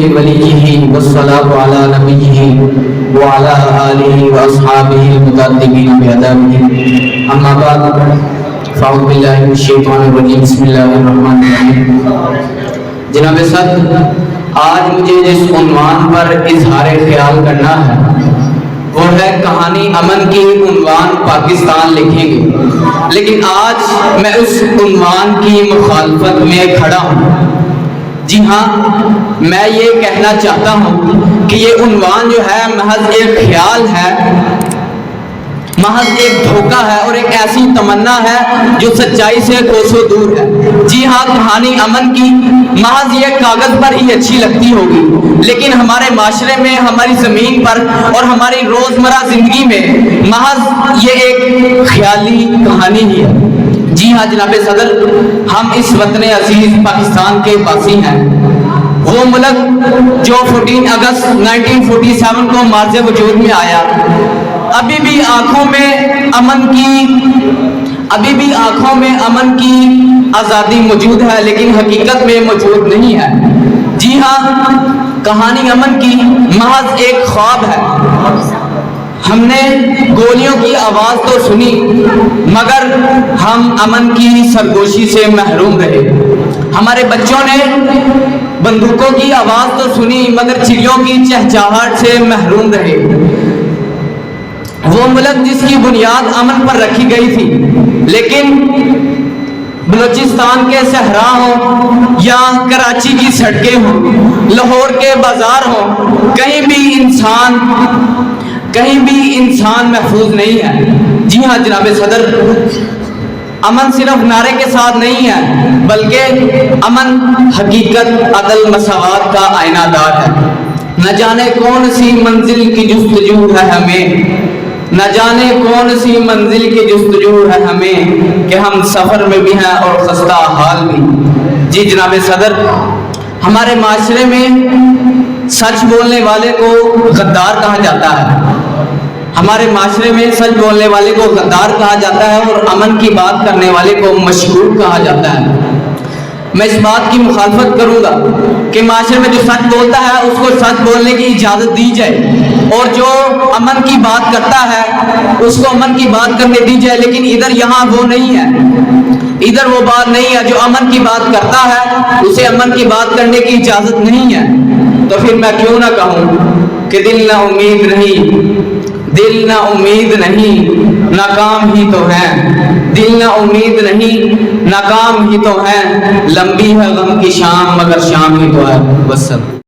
لوليه والصلاة على نبيه وعلى آله وأصحابه المتقدمين بأدابه أما بعد فأعوذ بالله من الشيطان الرجيم بسم الله الرحمن الرحيم۔ جناب صدر، آج مجھے جس عنوان پر اظہار خیال کرنا ہے وہ ہے کہانی امن کی عنوان پاکستان لکھیں گے، لیکن آج میں اس عنوان کی مخالفت میں کھڑا ہوں۔ جی ہاں، میں یہ کہنا چاہتا ہوں کہ یہ عنوان جو ہے محض ایک خیال ہے، محض ایک دھوکہ ہے اور ایک ایسی تمنا ہے جو سچائی سے کوسوں دور ہے۔ جی ہاں، کہانی امن کی محض یہ کاغذ پر ہی اچھی لگتی ہوگی، لیکن ہمارے معاشرے میں، ہماری زمین پر اور ہماری روزمرہ زندگی میں محض یہ ایک خیالی کہانی ہی ہے۔ جی ہاں جناب صدر، ہم اس وطن عزیز پاکستان کے باسی ہیں، وہ ملک جو 14 اگست 1947 کو مارز وجود میں آیا۔ ابھی بھی آنکھوں میں امن کی آزادی موجود ہے، لیکن حقیقت میں موجود نہیں ہے۔ جی ہاں، کہانی امن کی محض ایک خواب ہے۔ ہم نے گولیوں کی آواز تو سنی مگر ہم امن کی سرگوشی سے محروم رہے۔ ہمارے بچوں نے بندوقوں کی آواز تو سنی مگر چڑیوں کی چہچہاہٹ سے محروم رہے۔ وہ ملک جس کی بنیاد امن پر رکھی گئی تھی، لیکن بلوچستان کے صحرا ہوں یا کراچی کی سڑکیں ہوں، لاہور کے بازار ہوں، کہیں بھی انسان محفوظ نہیں ہے۔ جی ہاں جناب صدر، امن صرف نعرے کے ساتھ نہیں ہے، بلکہ امن حقیقت، عدل، مساوات کا آئینہ دار ہے۔ نہ جانے کون سی منزل کی جستجو ہے ہمیں، نہ جانے کون سی منزل کی جستجو ہے ہمیں، کہ ہم سفر میں بھی ہیں اور خستہ حال بھی۔ جی جناب صدر، ہمارے معاشرے میں سچ بولنے والے کو غدار کہا جاتا ہے، ہمارے معاشرے میں سچ بولنے والے کو غدار کہا جاتا ہے اور امن کی بات کرنے والے کو مشکوک کہا جاتا ہے۔ میں اس بات کی مخالفت کروں گا کہ معاشرے میں جو سچ بولتا ہے اس کو سچ بولنے کی اجازت دی جائے، اور جو امن کی بات کرتا ہے اس کو امن کی بات کرنے دی جائے، لیکن ادھر یہاں وہ نہیں ہے، ادھر وہ بات نہیں ہے۔ جو امن کی بات کرتا ہے اسے امن کی بات کرنے کی اجازت نہیں ہے۔ تو پھر میں کیوں نہ کہوں کہ دل نہ امید نہیں، ناکام ہی تو ہے، دل نہ امید نہیں، ناکام ہی تو ہے، لمبی ہے غم کی شام مگر شام ہی تو ہے۔ والسلام۔